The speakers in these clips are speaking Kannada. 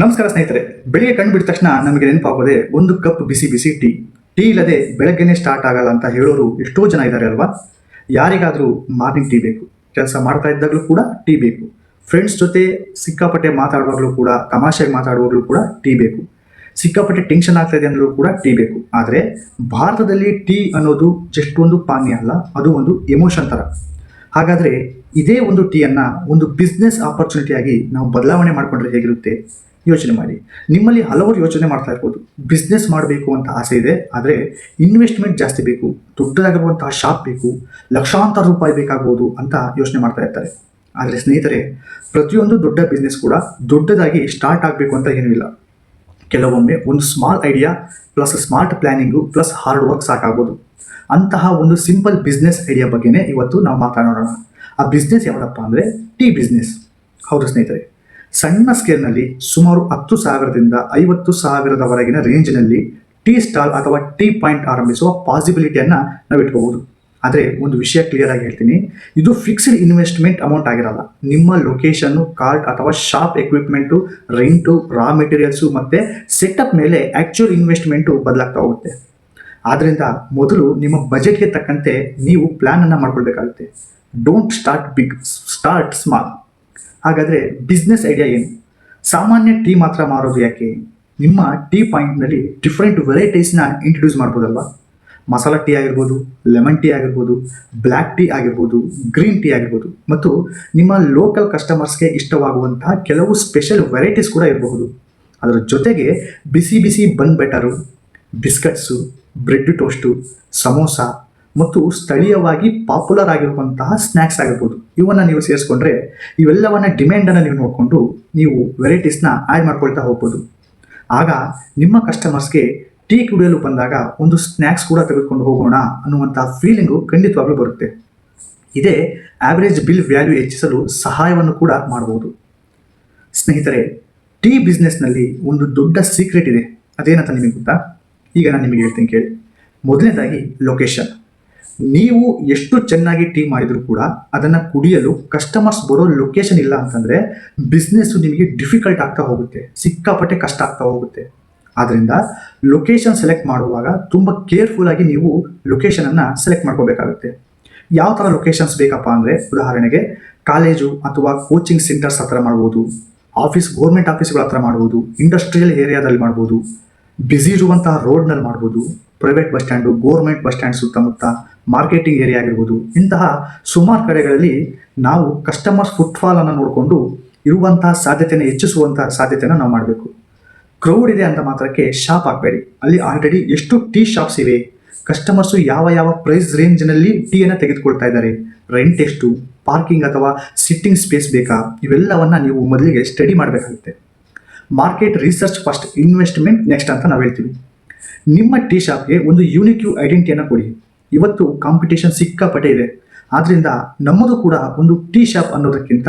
ನಮಸ್ಕಾರ ಸ್ನೇಹಿತರೆ. ಬೆಳಿಗ್ಗೆ ಕಣ್ಣು ಬಿಟ್ಟ ತಕ್ಷಣ ನಮಗೆ ನೆನಪಾಗೋದೆ ಒಂದು ಕಪ್ ಬಿಸಿ ಬಿಸಿ ಟೀ. ಟೀ ಇಲ್ಲದೆ ಬೆಳಗ್ಗೆನೇ ಸ್ಟಾರ್ಟ್ ಆಗಲ್ಲ ಅಂತ ಹೇಳೋರು ಎಷ್ಟೋ ಜನ ಇದ್ದಾರೆ ಅಲ್ವಾ. ಯಾರಿಗಾದರೂ ಮಾರ್ನಿಂಗ್ ಟೀ ಬೇಕು, ಕೆಲಸ ಮಾಡ್ತಾ ಇದ್ದಾಗಲೂ ಕೂಡ ಟೀ ಬೇಕು, ಫ್ರೆಂಡ್ಸ್ ಜೊತೆ ಸಿಕ್ಕಾಪಟ್ಟೆ ಮಾತಾಡುವಾಗಲೂ ಕೂಡ, ತಮಾಷೆಗೆ ಮಾತಾಡುವಾಗಲೂ ಕೂಡ ಟೀ ಬೇಕು, ಸಿಕ್ಕಾಪಟ್ಟೆ ಟೆನ್ಷನ್ ಆಗ್ತಾ ಇದೆ ಅಂದರೂ ಕೂಡ ಟೀ ಬೇಕು. ಆದರೆ ಭಾರತದಲ್ಲಿ ಟೀ ಅನ್ನೋದು ಜಸ್ಟ್ ಒಂದು ಪಾನೀಯ ಅಲ್ಲ, ಅದು ಒಂದು ಎಮೋಷನ್ ಥರ. ಹಾಗಾದರೆ ಇದೇ ಒಂದು ಟೀಯನ್ನು ಒಂದು ಬಿಸ್ನೆಸ್ ಆಪರ್ಚುನಿಟಿಯಾಗಿ ನಾವು ಬದಲಾವಣೆ ಮಾಡಿಕೊಂಡ್ರೆ ಹೇಗಿರುತ್ತೆ ಯೋಚನೆ ಮಾಡಿ. ನಿಮ್ಮಲ್ಲಿ ಹಲವರು ಯೋಚನೆ ಮಾಡ್ತಾ ಇರ್ಬೋದು, ಬಿಸ್ನೆಸ್ ಮಾಡಬೇಕು ಅಂತ ಆಸೆ ಇದೆ, ಆದರೆ ಇನ್ವೆಸ್ಟ್ಮೆಂಟ್ ಜಾಸ್ತಿ ಬೇಕು, ದೊಡ್ಡದಾಗಿರುವಂತಹ ಶಾಪ್ ಬೇಕು, ಲಕ್ಷಾಂತರ ರೂಪಾಯಿ ಬೇಕಾಗ್ಬೋದು ಅಂತ ಯೋಚನೆ ಮಾಡ್ತಾ ಇರ್ತಾರೆ. ಆದರೆ ಸ್ನೇಹಿತರೆ, ಪ್ರತಿಯೊಂದು ದೊಡ್ಡ ಬಿಸ್ನೆಸ್ ಕೂಡ ದೊಡ್ಡದಾಗಿ ಸ್ಟಾರ್ಟ್ ಆಗಬೇಕು ಅಂತ ಏನೂ ಇಲ್ಲ. ಕೆಲವೊಮ್ಮೆ ಒಂದು small idea plus smart planning plus hard work ಸಾಕಾಗ್ಬೋದು. ಅಂತಹ ಒಂದು ಸಿಂಪಲ್ ಬಿಸ್ನೆಸ್ ಐಡಿಯಾ ಬಗ್ಗೆನೇ ಇವತ್ತು ನಾವು ಮಾತನಾಡೋಣ. ಆ ಬಿಸ್ನೆಸ್ ಯಾವುದಪ್ಪ ಅಂದರೆ ಟೀ ಬಿಸ್ನೆಸ್. ಹೌದು ಸ್ನೇಹಿತರೆ, ಸಣ್ಣ ಸ್ಕೇಲ್ನಲ್ಲಿ ಸುಮಾರು 10,000ದಿಂದ 50,000ದವರೆಗಿನ ರೇಂಜ್ನಲ್ಲಿ ಟೀ ಸ್ಟಾಲ್ ಅಥವಾ ಟೀ ಪಾಯಿಂಟ್ ಆರಂಭಿಸುವ ಪಾಸಿಬಿಲಿಟಿಯನ್ನು ನಾವು ಇಟ್ಕೋಬಹುದು. ಆದರೆ ಒಂದು ವಿಷಯ ಕ್ಲಿಯರ್ ಆಗಿ ಹೇಳ್ತೀನಿ, ಇದು ಫಿಕ್ಸ್ಡ್ ಇನ್ವೆಸ್ಟ್ಮೆಂಟ್ ಅಮೌಂಟ್ ಆಗಿರಲ್ಲ. ನಿಮ್ಮ ಲೊಕೇಶನ್ನು, ಕಾರ್ಟ್ ಅಥವಾ shop equipment, rent, raw materials ಮತ್ತು ಸೆಟಪ್ ಮೇಲೆ ಆ್ಯಕ್ಚುಯಲ್ ಇನ್ವೆಸ್ಟ್ಮೆಂಟು ಬದಲಾಗ್ತಾ ಹೋಗುತ್ತೆ. ಆದ್ದರಿಂದ ಮೊದಲು ನಿಮ್ಮ ಬಜೆಟ್ಗೆ ತಕ್ಕಂತೆ ನೀವು ಪ್ಲ್ಯಾನನ್ನು ಮಾಡ್ಕೊಳ್ಬೇಕಾಗುತ್ತೆ. Don't start big, start small. ಹಾಗಾದರೆ ಬಿಸ್ನೆಸ್ ಐಡಿಯಾ ಏನು? ಸಾಮಾನ್ಯ ಟೀ ಮಾತ್ರ ಮಾರೋದು ಯಾಕೆ? ನಿಮ್ಮ ಟೀ ಪಾಯಿಂಟ್ನಲ್ಲಿ ಡಿಫ್ರೆಂಟ್ ವೆರೈಟೀಸ್ನ ಇಂಟ್ರೊಡ್ಯೂಸ್ ಮಾಡ್ಬೋದಲ್ವಾ. ಮಸಾಲ ಟೀ ಆಗಿರ್ಬೋದು, ಲೆಮನ್ ಟೀ ಆಗಿರ್ಬೋದು, ಬ್ಲ್ಯಾಕ್ ಟೀ ಆಗಿರ್ಬೋದು, ಗ್ರೀನ್ ಟೀ ಆಗಿರ್ಬೋದು, ಮತ್ತು ನಿಮ್ಮ ಲೋಕಲ್ ಕಸ್ಟಮರ್ಸ್ಗೆ ಇಷ್ಟವಾಗುವಂತಹ ಕೆಲವು ಸ್ಪೆಷಲ್ ವೆರೈಟೀಸ್ ಕೂಡ ಇರಬಹುದು. ಅದರ ಜೊತೆಗೆ ಬಿಸಿ ಬಿಸಿ ಬನ್ ಬೆಟರು, ಬಿಸ್ಕಟ್ಸು, ಬ್ರೆಡ್ ಟೋಸ್ಟು, ಸಮೋಸ ಮತ್ತು ಸ್ಥಳೀಯವಾಗಿ ಪಾಪ್ಯುಲರ್ ಆಗಿರುವಂತಹ ಸ್ನ್ಯಾಕ್ಸ್ ಆಗಿರ್ಬೋದು. ಇವನ್ನು ನೀವು ಸೇರಿಸ್ಕೊಂಡ್ರೆ ಇವೆಲ್ಲವನ್ನ ಡಿಮ್ಯಾಂಡನ್ನು ನೀವು ನೋಡಿಕೊಂಡು ನೀವು ವೆರೈಟೀಸ್ನ ಆ್ಯಡ್ ಮಾಡ್ಕೊಳ್ತಾ ಹೋಗ್ಬೋದು. ಆಗ ನಿಮ್ಮ ಕಸ್ಟಮರ್ಸ್ಗೆ ಟೀ ಕುಡಿಯಲು ಬಂದಾಗ ಒಂದು ಸ್ನ್ಯಾಕ್ಸ್ ಕೂಡ ತೆಗೆದುಕೊಂಡು ಹೋಗೋಣ ಅನ್ನುವಂಥ ಫೀಲಿಂಗು ಖಂಡಿತವಾಗ್ಲೂ ಬರುತ್ತೆ. ಇದೇ ಆವ್ರೇಜ್ ಬಿಲ್ ವ್ಯಾಲ್ಯೂ ಹೆಚ್ಚಿಸಲು ಸಹಾಯವನ್ನು ಕೂಡ ಮಾಡ್ಬೋದು. ಸ್ನೇಹಿತರೆ, ಟೀ ಬಿಸ್ನೆಸ್ನಲ್ಲಿ ಒಂದು ದೊಡ್ಡ ಸೀಕ್ರೆಟ್ ಇದೆ. ಅದೇನಂತ ನಿಮಗೆ ಗೊತ್ತಾ? ಈಗ ನಾನು ನಿಮಗೆ ಹೇಳ್ತೀನಿ ಕೇಳಿ. ಮೊದಲನೇದಾಗಿ ಲೊಕೇಶನ್. ನೀವು ಎಷ್ಟು ಚೆನ್ನಾಗಿ ಟೀ ಮಾಡಿದರೂ ಕೂಡ ಅದನ್ನು ಕುಡಿಯಲು ಕಸ್ಟಮರ್ಸ್ ಬರೋ ಲೊಕೇಶನ್ ಇಲ್ಲ ಅಂತಂದರೆ ಬಿಸ್ನೆಸ್ಸು ನಿಮಗೆ ಡಿಫಿಕಲ್ಟ್ ಆಗ್ತಾ ಹೋಗುತ್ತೆ, ಸಿಕ್ಕಾಪಟ್ಟೆ ಕಷ್ಟ ಆಗ್ತಾ ಹೋಗುತ್ತೆ. ಆದ್ದರಿಂದ ಲೊಕೇಶನ್ ಸೆಲೆಕ್ಟ್ ಮಾಡುವಾಗ ತುಂಬ ಕೇರ್ಫುಲ್ಲಾಗಿ ನೀವು ಲೊಕೇಶನನ್ನು ಸೆಲೆಕ್ಟ್ ಮಾಡ್ಕೋಬೇಕಾಗುತ್ತೆ. ಯಾವ ಥರ ಲೊಕೇಶನ್ಸ್ ಬೇಕಪ್ಪ ಅಂದರೆ, ಉದಾಹರಣೆಗೆ ಕಾಲೇಜು ಅಥವಾ ಕೋಚಿಂಗ್ ಸೆಂಟರ್ಸ್ ಹತ್ರ ಮಾಡ್ಬೋದು, ಗೌರ್ಮೆಂಟ್ ಆಫೀಸ್ಗಳ ಹತ್ರ ಮಾಡ್ಬೋದು, ಇಂಡಸ್ಟ್ರಿಯಲ್ ಏರಿಯಾದಲ್ಲಿ ಮಾಡ್ಬೋದು, ಬ್ಯುಸಿ ಇರುವಂತಹ ರೋಡ್ನಲ್ಲಿ ಮಾಡ್ಬೋದು, private bus stand, government bus stand ಸುತ್ತಮುತ್ತ, ಮಾರ್ಕೆಟಿಂಗ್ ಏರಿಯಾ ಆಗಿರ್ಬೋದು. ಇಂತಹ ಸುಮಾರು ಕಡೆಗಳಲ್ಲಿ ನಾವು ಕಸ್ಟಮರ್ಸ್ ಫುಟ್ಫಾಲನ್ನು ನೋಡಿಕೊಂಡು ಇರುವಂತಹ ಸಾಧ್ಯತೆಯನ್ನು ಹೆಚ್ಚಿಸುವಂತಹ ಸಾಧ್ಯತೆಯನ್ನು ನಾವು ಮಾಡಬೇಕು. ಕ್ರೌಡ್ ಇದೆ ಅಂತ ಮಾತ್ರಕ್ಕೆ ಶಾಪ್ ಆಗಬೇಡಿ. ಅಲ್ಲಿ ಆಲ್ರೆಡಿ ಎಷ್ಟು ಟೀ ಶಾಪ್ಸ್ ಇವೆ, ಕಸ್ಟಮರ್ಸು ಯಾವ ಯಾವ ಪ್ರೈಸ್ ರೇಂಜ್ನಲ್ಲಿ ಟೀಯನ್ನು ತೆಗೆದುಕೊಳ್ತಾ ಇದ್ದಾರೆ, ರೆಂಟ್ ಎಷ್ಟು, ಪಾರ್ಕಿಂಗ್ ಅಥವಾ ಸಿಟ್ಟಿಂಗ್ ಸ್ಪೇಸ್ ಬೇಕಾ, ಇವೆಲ್ಲವನ್ನು ನೀವು ಮೊದಲಿಗೆ ಸ್ಟಡಿ ಮಾಡಬೇಕಾಗುತ್ತೆ. Market research first, investment next ಅಂತ ನಾವು ಹೇಳ್ತೀವಿ. ನಿಮ್ಮ ಟೀ ಶಾಪ್ಗೆ ಒಂದು ಯೂನಿಕ್ ಐಡೆಂಟಿಟಿಯನ್ನು ಕೊಡಿ. ಇವತ್ತು ಕಾಂಪಿಟೇಷನ್ ಸಿಕ್ಕಾಪಟ್ಟೆ ಇದೆ, ಆದ್ದರಿಂದ ನಮ್ಮದು ಕೂಡ ಒಂದು ಟೀ ಶಾಪ್ ಅನ್ನೋದಕ್ಕಿಂತ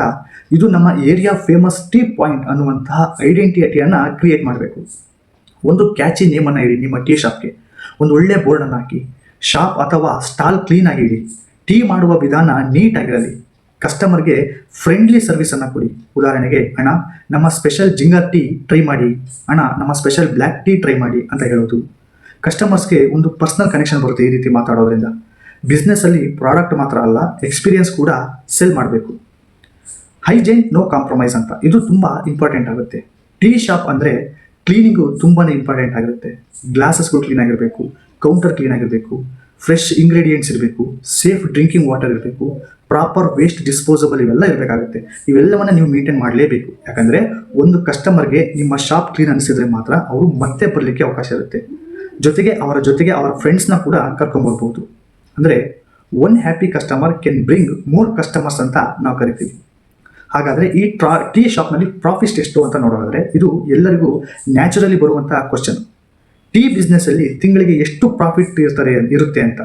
ಇದು ನಮ್ಮ ಏರಿಯಾ ಫೇಮಸ್ ಟೀ ಪಾಯಿಂಟ್ ಅನ್ನುವಂತಹ ಐಡೆಂಟಿಟಿಯನ್ನು ಕ್ರಿಯೇಟ್ ಮಾಡಬೇಕು. ಒಂದು ಕ್ಯಾಚಿ ನೇಮನ್ನು ಇಡಿ. ನಿಮ್ಮ ಟೀ ಶಾಪ್ಗೆ ಒಂದು ಒಳ್ಳೆಯ ಬೋರ್ಡನ್ನು ಹಾಕಿ, ಶಾಪ್ ಅಥವಾ ಸ್ಟಾಲ್ ಕ್ಲೀನಾಗಿ ಇಡಿ, ಟೀ ಮಾಡುವ ವಿಧಾನ ನೀಟಾಗಿರಲಿ, ಕಸ್ಟಮರ್ಗೆ ಫ್ರೆಂಡ್ಲಿ ಸರ್ವಿಸನ್ನು ಕೊಡಿ. ಉದಾಹರಣೆಗೆ, ಅಣ್ಣ ನಮ್ಮ ಸ್ಪೆಷಲ್ ಜಿಂಗರ್ ಟೀ ಟ್ರೈ ಮಾಡಿ, ಅಣ್ಣ ನಮ್ಮ ಸ್ಪೆಷಲ್ ಬ್ಲ್ಯಾಕ್ ಟೀ ಟ್ರೈ ಮಾಡಿ ಅಂತ ಹೇಳೋದು. ಕಸ್ಟಮರ್ಸ್ಗೆ ಒಂದು ಪರ್ಸ್ನಲ್ ಕನೆಕ್ಷನ್ ಬರುತ್ತೆ ಈ ರೀತಿ ಮಾತಾಡೋದ್ರಿಂದ. ಬಿಸ್ನೆಸ್ಸಲ್ಲಿ ಪ್ರಾಡಕ್ಟ್ ಮಾತ್ರ ಅಲ್ಲ, ಎಕ್ಸ್ಪೀರಿಯನ್ಸ್ ಕೂಡ ಸೆಲ್ ಮಾಡಬೇಕು. ಹೈಜೈನ್ ನೋ ಕಾಂಪ್ರಮೈಸ್ ಅಂತ, ಇದು ತುಂಬ ಇಂಪಾರ್ಟೆಂಟ್ ಆಗುತ್ತೆ. ಟೀ ಶಾಪ್ ಅಂದರೆ ಕ್ಲೀನಿಂಗು ತುಂಬಾ ಇಂಪಾರ್ಟೆಂಟ್ ಆಗಿರುತ್ತೆ. ಗ್ಲಾಸಸ್ಗಳು ಕ್ಲೀನ್ ಆಗಿರಬೇಕು, ಕೌಂಟರ್ ಕ್ಲೀನ್ ಆಗಿರಬೇಕು, ಫ್ರೆಶ್ ಇಂಗ್ರೀಡಿಯೆಂಟ್ಸ್ ಇರಬೇಕು, ಸೇಫ್ ಡ್ರಿಂಕಿಂಗ್ ವಾಟರ್ ಇರಬೇಕು, ಪ್ರಾಪರ್ ವೇಸ್ಟ್ ಡಿಸ್ಪೋಸಬಲ್ ಇವೆಲ್ಲ ಇರಬೇಕಾಗುತ್ತೆ. ಇವೆಲ್ಲವನ್ನು ನೀವು ಮೇಂಟೈನ್ ಮಾಡಲೇಬೇಕು. ಯಾಕಂದರೆ ಒಂದು ಕಸ್ಟಮರ್ಗೆ ನಿಮ್ಮ ಶಾಪ್ ಕ್ಲೀನ್ ಅನಿಸಿದ್ರೆ ಮಾತ್ರ ಅವರು ಮತ್ತೆ ಬರಲಿಕ್ಕೆ ಅವಕಾಶ ಇರುತ್ತೆ. ಜೊತೆಗೆ ಅವರ ಫ್ರೆಂಡ್ಸ್ನ ಕೂಡ ಕರ್ಕೊಂಬರ್ಬೋದು. ಅಂದರೆ one happy customer can bring more customers ಅಂತ ನಾವು ಕರಿತೀವಿ. ಹಾಗಾದರೆ ಈ ಟೀ ಶಾಪ್ನಲ್ಲಿ ಪ್ರಾಫಿಟ್ ಎಷ್ಟು ಅಂತ ನೋಡೋದಾದರೆ ಇದು ಎಲ್ಲರಿಗೂ ನ್ಯಾಚುರಲಿ ಬರುವಂಥ ಕ್ವಶನ್. ಟೀ ಬಿಸ್ನೆಸ್ಸಲ್ಲಿ ತಿಂಗಳಿಗೆ ಎಷ್ಟು ಪ್ರಾಫಿಟ್ ಇರುತ್ತೆ ಅಂತ.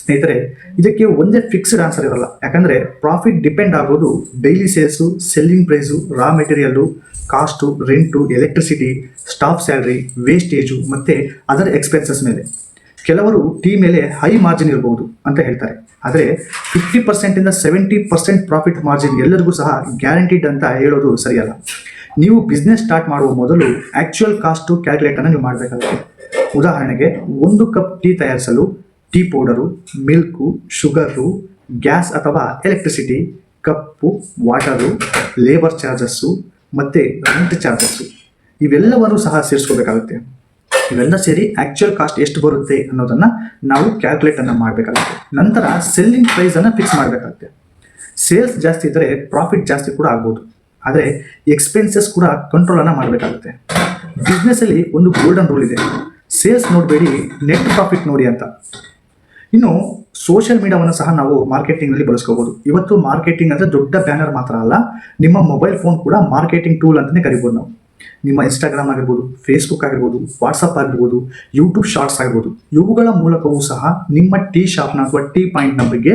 ಸ್ನೇಹಿತರೆ, ಇದಕ್ಕೆ ಒಂದೇ ಫಿಕ್ಸ್ಡ್ ಆನ್ಸರ್ ಇರಲ್ಲ. ಯಾಕಂದರೆ ಪ್ರಾಫಿಟ್ ಡಿಪೆಂಡ್ ಆಗೋದು daily sales, selling price, raw material, cost, rent, electricity, staff salary, wastage ಮತ್ತು ಅದರ್ ಎಕ್ಸ್ಪೆನ್ಸಸ್ ಮೇಲೆ. ಕೆಲವರು ಟೀ ಮೇಲೆ ಹೈ ಮಾರ್ಜಿನ್ ಇರಬಹುದು ಅಂತ ಹೇಳ್ತಾರೆ, ಆದರೆ 50% ಇಂದ 70% ಪ್ರಾಫಿಟ್ ಮಾರ್ಜಿನ್ ಎಲ್ಲರಿಗೂ ಸಹ ಗ್ಯಾರಂಟಿಡ್ ಅಂತ ಹೇಳೋದು ಸರಿಯಲ್ಲ. ನೀವು ಬಿಸ್ನೆಸ್ ಸ್ಟಾರ್ಟ್ ಮಾಡುವ ಮೊದಲು ಆಕ್ಚುಯಲ್ ಕಾಸ್ಟು ಕ್ಯಾಲ್ಕುಲೇಟನ್ನು ನೀವು ಮಾಡಬೇಕಾಗುತ್ತೆ. ಉದಾಹರಣೆಗೆ, 1 ಕಪ್ ಟೀ ತಯಾರಿಸಲು tea powder, milk, sugar, gas ಅಥವಾ ಎಲೆಕ್ಟ್ರಿಸಿಟಿ, ಕಪ್ಪು, ವಾಟರು, ಲೇಬರ್ ಚಾರ್ಜಸ್ಸು ಮತ್ತು ರೆಂಟ್ ಚಾರ್ಜಸ್ಸು ಇವೆಲ್ಲವನ್ನು ಸಹ ಸೇರಿಸ್ಕೋಬೇಕಾಗುತ್ತೆ. ಇವೆಲ್ಲ ಸೇರಿ ಆ್ಯಕ್ಚುಯಲ್ ಕಾಸ್ಟ್ ಎಷ್ಟು ಬರುತ್ತೆ ಅನ್ನೋದನ್ನು ನಾವು ಕ್ಯಾಲ್ಕುಲೇಟನ್ನು ಮಾಡಬೇಕಾಗುತ್ತೆ. ನಂತರ ಸೆಲ್ಲಿಂಗ್ ಪ್ರೈಸನ್ನು ಫಿಕ್ಸ್ ಮಾಡಬೇಕಾಗುತ್ತೆ. ಸೇಲ್ಸ್ ಜಾಸ್ತಿ ಇದ್ದರೆ ಪ್ರಾಫಿಟ್ ಜಾಸ್ತಿ ಕೂಡ ಆಗ್ಬೋದು, ಆದರೆ ಎಕ್ಸ್ಪೆನ್ಸಸ್ ಕೂಡ ಕಂಟ್ರೋಲನ್ನು ಮಾಡಬೇಕಾಗುತ್ತೆ. ಬಿಸ್ನೆಸ್ಸಲ್ಲಿ ಒಂದು ಗೋಲ್ಡನ್ ರೂಲ್ ಇದೆ, ಸೇಲ್ಸ್ ನೋಡಬೇಡಿ, ನೆಟ್ ಪ್ರಾಫಿಟ್ ನೋಡಿ ಅಂತ. ಇನ್ನು ಸೋಷಿಯಲ್ ಮೀಡಿಯಾವನ್ನು ಸಹ ನಾವು ಮಾರ್ಕೆಟಿಂಗ್ನಲ್ಲಿ ಬಳಸ್ಕೋಬೋದು. ಇವತ್ತು ಮಾರ್ಕೆಟಿಂಗ್ ಅಂದರೆ ದೊಡ್ಡ ಬ್ಯಾನರ್ ಮಾತ್ರ ಅಲ್ಲ, ನಿಮ್ಮ ಮೊಬೈಲ್ ಫೋನ್ ಕೂಡ ಮಾರ್ಕೆಟಿಂಗ್ ಟೂಲ್ ಅಂತಲೇ ಕರಿಬೋದು ನಾವು. ನಿಮ್ಮ ಇನ್ಸ್ಟಾಗ್ರಾಮ್ ಆಗಿರ್ಬೋದು, ಫೇಸ್ಬುಕ್ ಆಗಿರ್ಬೋದು, ವಾಟ್ಸಪ್ ಆಗಿರ್ಬೋದು, ಯೂಟ್ಯೂಬ್ ಶಾರ್ಟ್ಸ್ ಆಗಿರ್ಬೋದು, ಇವುಗಳ ಮೂಲಕವೂ ಸಹ ನಿಮ್ಮ ಟೀ ಶಾಪ್ನ ಅಥವಾ ಟೀ ಪಾಯಿಂಟ್ನ ಬಗ್ಗೆ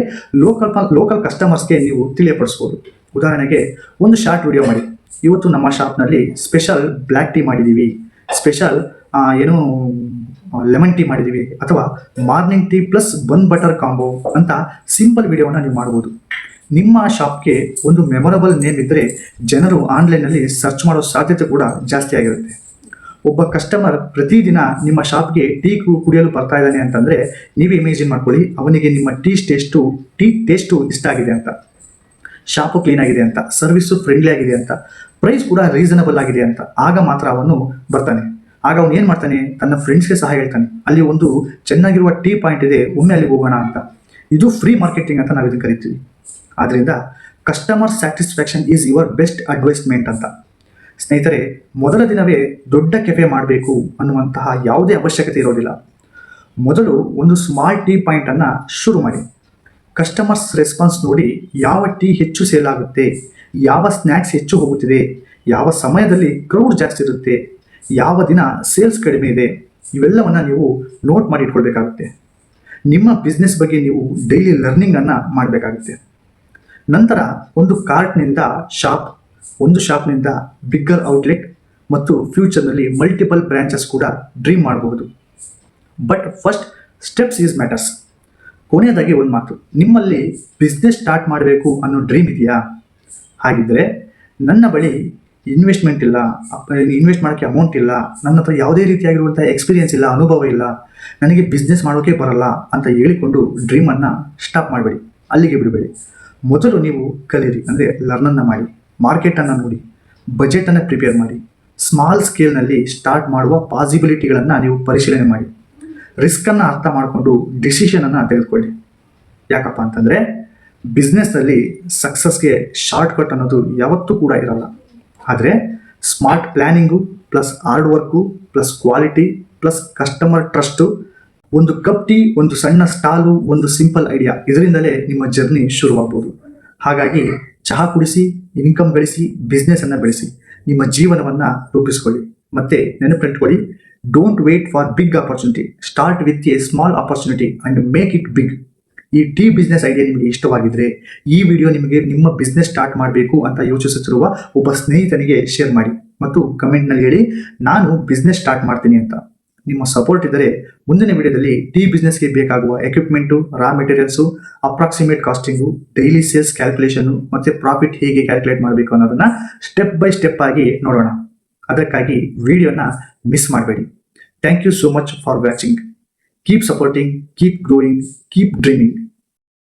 ಲೋಕಲ್ ಕಸ್ಟಮರ್ಸ್ಗೆ ನೀವು ತಿಳಿಯಪಡಿಸ್ಬೋದು. ಉದಾಹರಣೆಗೆ, ಒಂದು ಶಾರ್ಟ್ ವಿಡಿಯೋ ಮಾಡಿ, ಇವತ್ತು ನಮ್ಮ ಶಾಪ್ನಲ್ಲಿ ಸ್ಪೆಷಲ್ ಬ್ಲ್ಯಾಕ್ ಟೀ ಮಾಡಿದ್ದೀವಿ, ಸ್ಪೆಷಲ್ ಲೆಮನ್ ಟೀ ಮಾಡಿದ್ದೀವಿ, ಅಥವಾ ಮಾರ್ನಿಂಗ್ ಟೀ ಪ್ಲಸ್ ಬನ್ ಬಟರ್ ಕಾಂಬೋ ಅಂತ ಸಿಂಪಲ್ ವಿಡಿಯೋವನ್ನು ನೀವು ಮಾಡ್ಬೋದು. ನಿಮ್ಮ ಶಾಪ್ಗೆ ಒಂದು ಮೆಮೊರಬಲ್ ನೇಮ್ ಇದ್ದರೆ ಜನರು ಆನ್ಲೈನಲ್ಲಿ ಸರ್ಚ್ ಮಾಡೋ ಸಾಧ್ಯತೆ ಕೂಡ ಜಾಸ್ತಿ ಆಗಿರುತ್ತೆ. ಒಬ್ಬ ಕಸ್ಟಮರ್ ಪ್ರತಿದಿನ ನಿಮ್ಮ ಶಾಪ್ಗೆ ಟೀ ಕುಡಿಯಲು ಬರ್ತಾ ಇದ್ದಾನೆ ಅಂತಂದರೆ ನೀವು ಇಮೇಜಿನ್ ಮಾಡ್ಕೊಳ್ಳಿ, ಅವನಿಗೆ ನಿಮ್ಮ ಟೀ ಟೇಸ್ಟು ಇಷ್ಟ ಆಗಿದೆ ಅಂತ, ಶಾಪು ಕ್ಲೀನ್ ಆಗಿದೆ ಅಂತ, ಸರ್ವಿಸು ಫ್ರೆಂಡ್ಲಿ ಆಗಿದೆ ಅಂತ, ಪ್ರೈಸ್ ಕೂಡ ರೀಸನಬಲ್ ಆಗಿದೆ ಅಂತ. ಆಗ ಮಾತ್ರ ಅವನು ಬರ್ತಾನೆ. ಆಗ ಅವನು ಏನು ಮಾಡ್ತಾನೆ, ತನ್ನ ಫ್ರೆಂಡ್ಸ್ಗೆ ಸಹ ಹೇಳ್ತಾನೆ, ಅಲ್ಲಿ ಒಂದು ಚೆನ್ನಾಗಿರುವ ಟೀ ಪಾಯಿಂಟ್ ಇದೆ, ಒಮ್ಮೆ ಅಲ್ಲಿ ಹೋಗೋಣ ಅಂತ. ಇದು ಫ್ರೀ ಮಾರ್ಕೆಟಿಂಗ್ ಅಂತ ನಾವು ಇದನ್ನು ಕರಿತೀವಿ. ಆದ್ದರಿಂದ customer satisfaction is your best advisement ಅಂತ. ಸ್ನೇಹಿತರೆ, ಮೊದಲ ದಿನವೇ ದೊಡ್ಡ ಕೆಫೆ ಮಾಡಬೇಕು ಅನ್ನುವಂತಹ ಯಾವುದೇ ಅವಶ್ಯಕತೆ ಇರೋದಿಲ್ಲ. ಮೊದಲು ಒಂದು ಸ್ಮಾಲ್ ಟೀ ಪಾಯಿಂಟನ್ನು ಶುರು ಮಾಡಿ. ಕಸ್ಟಮರ್ಸ್ ರೆಸ್ಪಾನ್ಸ್ ನೋಡಿ ಯಾವ ಟೀ ಹೆಚ್ಚು ಸೇಲ್ ಆಗುತ್ತೆ, ಯಾವ ಸ್ನ್ಯಾಕ್ಸ್ ಹೆಚ್ಚು ಹೋಗುತ್ತಿದೆ, ಯಾವ ಸಮಯದಲ್ಲಿ ಕ್ರೌಡ್ ಜಾಸ್ತಿ ಇರುತ್ತೆ, ಯಾವ ದಿನ ಸೇಲ್ಸ್ ಕಡಿಮೆ ಇದೆ, ಇವೆಲ್ಲವನ್ನು ನೀವು ನೋಟ್ ಮಾಡಿ ಇಟ್ಕೊಳ್ಬೇಕಾಗುತ್ತೆ. ನಿಮ್ಮ ಬಿಸ್ನೆಸ್ ಬಗ್ಗೆ ನೀವು ಡೈಲಿ ಲರ್ನಿಂಗನ್ನು ಮಾಡಬೇಕಾಗುತ್ತೆ. ನಂತರ ಒಂದು ಕಾರ್ಟ್ನಿಂದ ಒಂದು ಶಾಪ್ನಿಂದ ಬಿಗ್ಗರ್ ಔಟ್ಲೆಟ್ ಮತ್ತು ಫ್ಯೂಚರ್ನಲ್ಲಿ ಮಲ್ಟಿಪಲ್ ಬ್ರಾಂಚಸ್ ಕೂಡ ಡ್ರೀಮ್ ಮಾಡಬಹುದು. But first steps is matters. ಕೊನೆಯದಾಗಿ ಒಂದು ಮಾತು, ನಿಮ್ಮಲ್ಲಿ ಬಿಸ್ನೆಸ್ ಸ್ಟಾರ್ಟ್ ಮಾಡಬೇಕು ಅನ್ನೋ ಡ್ರೀಮ್ ಇದೆಯಾ? ಹಾಗಿದ್ದರೆ ನನ್ನ ಬಳಿ ಇನ್ವೆಸ್ಟ್ಮೆಂಟ್ ಇಲ್ಲ, ಇನ್ವೆಸ್ಟ್ ಮಾಡೋಕ್ಕೆ ಅಮೌಂಟ್ ಇಲ್ಲ, ನನ್ನ ಹತ್ರ ಯಾವುದೇ ರೀತಿಯಾಗಿರುವಂಥ ಎಕ್ಸ್ಪೀರಿಯನ್ಸ್ ಇಲ್ಲ, ಅನುಭವ ಇಲ್ಲ, ನನಗೆ ಬಿಸ್ನೆಸ್ ಮಾಡೋಕ್ಕೆ ಬರಲ್ಲ ಅಂತ ಹೇಳಿಕೊಂಡು ಡ್ರೀಮನ್ನು ಸ್ಟಾಪ್ ಮಾಡಬೇಡಿ, ಅಲ್ಲಿಗೆ ಬಿಡಬೇಡಿ. ಮೊದಲು ನೀವು ಕಲೀರಿ, ಅಂದರೆ ಲರ್ನನ್ನು ಮಾಡಿ, ಮಾರ್ಕೆಟನ್ನು ನೋಡಿ, ಬಜೆಟನ್ನು ಪ್ರಿಪೇರ್ ಮಾಡಿ, ಸ್ಮಾಲ್ ಸ್ಕೇಲ್ನಲ್ಲಿ ಸ್ಟಾರ್ಟ್ ಮಾಡುವ ಪಾಸಿಬಿಲಿಟಿಗಳನ್ನು ನೀವು ಪರಿಶೀಲನೆ ಮಾಡಿ, ರಿಸ್ಕನ್ನು ಅರ್ಥ ಮಾಡಿಕೊಂಡು ಡಿಸಿಷನನ್ನು ತೆಗೆದುಕೊಳ್ಳಿ. ಯಾಕಪ್ಪ ಅಂತಂದರೆ ಬಿಸ್ನೆಸ್ನಲ್ಲಿ ಸಕ್ಸಸ್ಗೆ ಶಾರ್ಟ್ಕಟ್ ಅನ್ನೋದು ಯಾವತ್ತೂ ಕೂಡ ಇರಲ್ಲ. ಆದರೆ smart planning plus hard work plus quality plus customer trust, ಒಂದು ಕಪ್ ಟೀ, ಒಂದು ಸಣ್ಣ ಸ್ಟಾಲು, ಒಂದು ಸಿಂಪಲ್ ಐಡಿಯಾ, ಇದರಿಂದಲೇ ನಿಮ್ಮ ಜರ್ನಿ ಶುರುವಾಗ್ಬೋದು. ಹಾಗಾಗಿ ಚಹಾ ಕುಡಿಸಿ, ಇನ್ಕಮ್ ಗಳಿಸಿ, ಬಿಸ್ನೆಸ್ಸನ್ನು ಬೆಳೆಸಿ, ನಿಮ್ಮ ಜೀವನವನ್ನು ರೂಪಿಸ್ಕೊಳ್ಳಿ. ಮತ್ತು ನೆನಪಿಟ್ಕೊಳ್ಳಿ, don't wait for big opportunity, start with a small opportunity and make it big. ಈ ಟೀ ಬಿಸ್ನೆಸ್ ಐಡಿಯಾ ನಿಮಗೆ ಇಷ್ಟವಾಗಿದ್ದರೆ ಈ ವಿಡಿಯೋ ನಿಮಗೆ ನಿಮ್ಮ ಬಿಸ್ನೆಸ್ ಸ್ಟಾರ್ಟ್ ಮಾಡಬೇಕು ಅಂತ ಯೋಚಿಸುತ್ತಿರುವ ಒಬ್ಬ ಸ್ನೇಹಿತನಿಗೆ ಶೇರ್ ಮಾಡಿ ಮತ್ತು ಕಮೆಂಟ್ನಲ್ಲಿ ಹೇಳಿ, ನಾನು ಬಿಸ್ನೆಸ್ ಸ್ಟಾರ್ಟ್ ಮಾಡ್ತೀನಿ ಅಂತ. ನಿಮ್ಮ ಸಪೋರ್ಟ್ ಇದ್ದರೆ ಮುಂದಿನ ವಿಡಿಯೋದಲ್ಲಿ ಟೀ ಬಿಸ್ನೆಸ್ಗೆ ಬೇಕಾಗುವ equipment, raw materials, approximate costing, daily sales calculation ಮತ್ತು ಪ್ರಾಫಿಟ್ ಹೇಗೆ ಕ್ಯಾಲ್ಕುಲೇಟ್ ಮಾಡಬೇಕು ಅನ್ನೋದನ್ನು ಸ್ಟೆಪ್ ಬೈ ಸ್ಟೆಪ್ ಆಗಿ ನೋಡೋಣ. ಅದಕ್ಕಾಗಿ ವಿಡಿಯೋನ ಮಿಸ್ ಮಾಡಬೇಡಿ. Thank you so much for watching. Keep supporting, keep growing, keep dreaming.